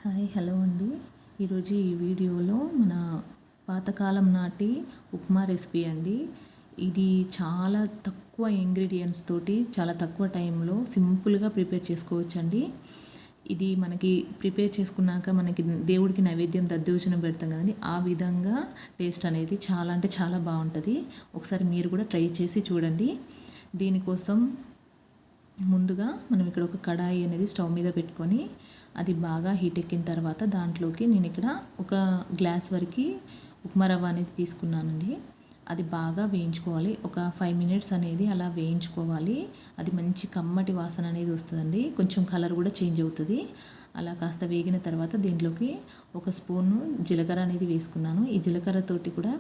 Hi hello అండి. ఈరోజు ఈ వీడియోలో మన పాతకాలం నాటి ఉప్మా రెసిపీ అండి. ఇది చాలా తక్కువ ఇంగ్రీడియంట్స్ తోటి చాలా తక్కువ టైంలో సింపుల్గా ప్రిపేర్ చేసుకోవచ్చండి. ఇది మనకి ప్రిపేర్ చేసుకున్నాక మనకి దేవుడికి నైవేద్యం దద్దోజనం పెడతాం కదండి, ఆ విధంగా టేస్ట్ అనేది చాలా అంటే చాలా బాగుంటుంది. ఒకసారి మీరు కూడా ట్రై చేసి చూడండి. దీనికోసం ముందుగా మనం ఇక్కడ ఒక కడాయి అనేది స్టవ్ మీద పెట్టుకొని అది బాగా హీట్ ఎక్కిన తర్వాత దాంట్లోకి నేను ఇక్కడ ఒక గ్లాస్ వరకు ఉప్మా రవ్వ అనేది తీసుకున్నానండి. అది బాగా వేయించుకోవాలి. ఒక 5 మినిట్స్ అనేది అలా వేయించుకోవాలి. అది మంచి కమ్మటి వాసన అనేది వస్తుందండి. కొంచెం కలర్ కూడా చేంజ్ అవుతుంది. అలా కాస్త వేగిన తర్వాత దీంట్లోకి ఒక స్పూను జీలకర్ర అనేది వేసుకున్నాను. ఈ జీలకర్రతోటి కూడా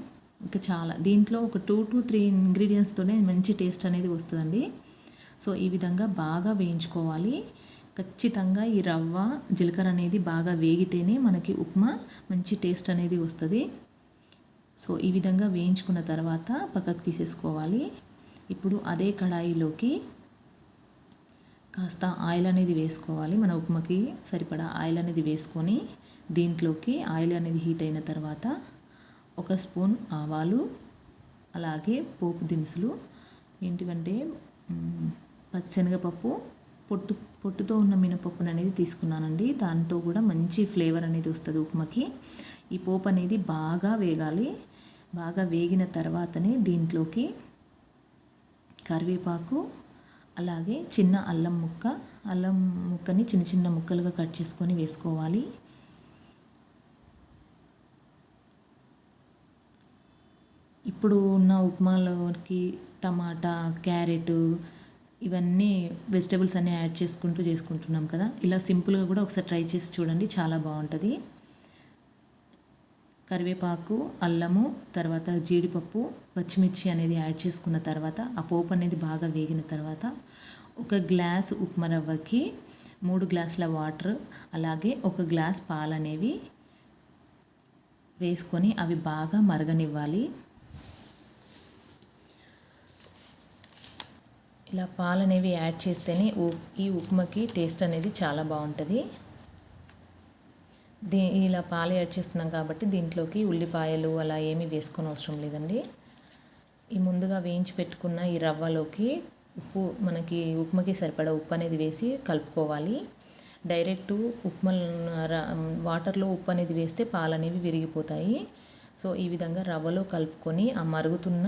ఇంకా చాలా దీంట్లో ఒక 2 to 3 ఇంగ్రీడియంట్స్తోనే మంచి టేస్ట్ అనేది వస్తుందండి. సో ఈ విధంగా బాగా వేయించుకోవాలి. ఖచ్చితంగా ఈ రవ్వ జీలకర్ర అనేది బాగా వేగితేనే మనకి ఉప్మా మంచి టేస్ట్ అనేది వస్తుంది. సో ఈ విధంగా వేయించుకున్న తర్వాత పక్కకు తీసేసుకోవాలి. ఇప్పుడు అదే కడాయిలోకి కాస్త ఆయిల్ అనేది వేసుకోవాలి. మన ఉప్మాకి సరిపడా ఆయిల్ అనేది వేసుకొని దీంట్లోకి ఆయిల్ అనేది హీట్ అయిన తర్వాత ఒక స్పూన్ ఆవాలు, అలాగే పోపు దినుసులు ఏంటివంటే పచ్చిశనగపప్పు, పొట్టుతో ఉన్న మినపప్పును అనేది తీసుకున్నానండి. దాంతో కూడా మంచి ఫ్లేవర్ అనేది వస్తుంది ఉప్మాకి. ఈ పోపు అనేది బాగా వేగాలి. బాగా వేగిన తర్వాతనే దీంట్లోకి కరివేపాకు, అలాగే చిన్న అల్లం ముక్కని చిన్న చిన్న ముక్కలుగా కట్ చేసుకొని వేసుకోవాలి. ఇప్పుడు ఉన్న ఉప్మాలోకి టమాటా, క్యారెట్ ఇవన్నీ వెజిటబుల్స్ అన్నీ యాడ్ చేసుకుంటున్నాం కదా. ఇలా సింపుల్గా కూడా ఒకసారి ట్రై చేసి చూడండి, చాలా బాగుంటుంది. కరివేపాకు, అల్లము, తర్వాత జీడిపప్పు, పచ్చిమిర్చి అనేది యాడ్ చేసుకున్న తర్వాత ఆ పోపు అనేది బాగా వేగిన తర్వాత ఒక గ్లాస్ ఉప్మా రవ్వకి 3 గ్లాసుల వాటర్, అలాగే 1 గ్లాస్ పాలు అనేవి వేసుకొని అవి బాగా మరగనివ్వాలి. ఇలా పాలు అనేవి యాడ్ చేస్తేనే ఈ ఉప్మాకి టేస్ట్ అనేది చాలా బాగుంటుంది. ఇలా పాలు యాడ్ చేస్తున్నాం కాబట్టి దీంట్లోకి ఉల్లిపాయలు అలా ఏమీ వేసుకొని అవసరం లేదండి. ఈ ముందుగా వేయించి పెట్టుకున్న ఈ రవ్వలోకి మనకి ఉప్మాకి సరిపడా ఉప్పు అనేది వేసి కలుపుకోవాలి. డైరెక్ట్ వాటర్లో ఉప్పు అనేది వేస్తే పాలు అనేవి విరిగిపోతాయి. సో ఈ విధంగా రవ్వలో కలుపుకొని ఆ మరుగుతున్న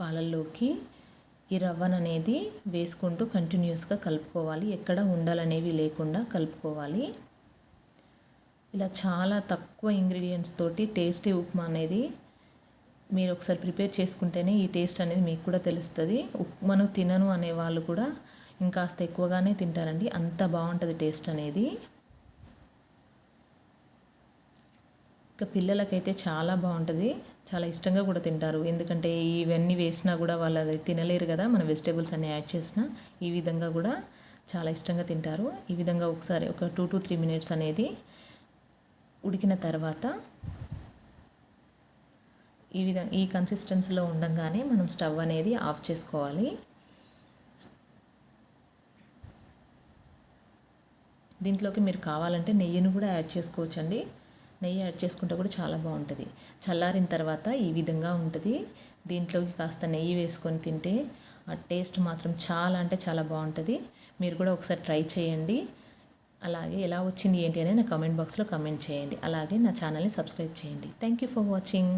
పాలల్లోకి ఈ రవ్వను అనేది వేసుకుంటూ కంటిన్యూస్గా కలుపుకోవాలి. ఎక్కడ ఉండలనేవి లేకుండా కలుపుకోవాలి. ఇలా చాలా తక్కువ ఇంగ్రీడియంట్స్ తోటి టేస్టీ ఉప్మా అనేది మీరు ఒకసారి ప్రిపేర్ చేసుకుంటేనే ఈ టేస్ట్ అనేది మీకు కూడా తెలుస్తుంది. ఉప్మాను తినను అనే వాళ్ళు కూడా ఇంకాస్త ఎక్కువగానే తింటారండి, అంత బాగుంటుంది టేస్ట్ అనేది. ఇంకా పిల్లలకైతే చాలా బాగుంటుంది, చాలా ఇష్టంగా కూడా తింటారు. ఎందుకంటే ఇవన్నీ వేసినా కూడా వాళ్ళు అది తినలేరు కదా, మన వెజిటేబుల్స్ అన్నీ యాడ్ చేసినా. ఈ విధంగా కూడా చాలా ఇష్టంగా తింటారు. ఈ విధంగా ఒకసారి ఒక 2 to 3 మినిట్స్ అనేది ఉడికిన తర్వాత ఈ కన్సిస్టెన్సీలో ఉండగానే మనం స్టవ్ అనేది ఆఫ్ చేసుకోవాలి. దీంట్లోకి మీరు కావాలంటే నెయ్యిని కూడా యాడ్ చేసుకోవచ్చండి. నెయ్యి యాడ్ చేసుకుంటే కూడా చాలా బాగుంటుంది. చల్లారిన తర్వాత ఈ విధంగా ఉంటుంది. దీంట్లోకి కాస్త నెయ్యి వేసుకొని తింటే ఆ టేస్ట్ మాత్రం చాలా అంటే చాలా బాగుంటుంది. మీరు కూడా ఒకసారి ట్రై చేయండి. అలాగే ఎలా వచ్చింది ఏంటి అనేది నా కామెంట్ బాక్స్లో కామెంట్ చేయండి. అలాగే నా ఛానల్ని సబ్స్క్రైబ్ చేయండి. Thank you for watching.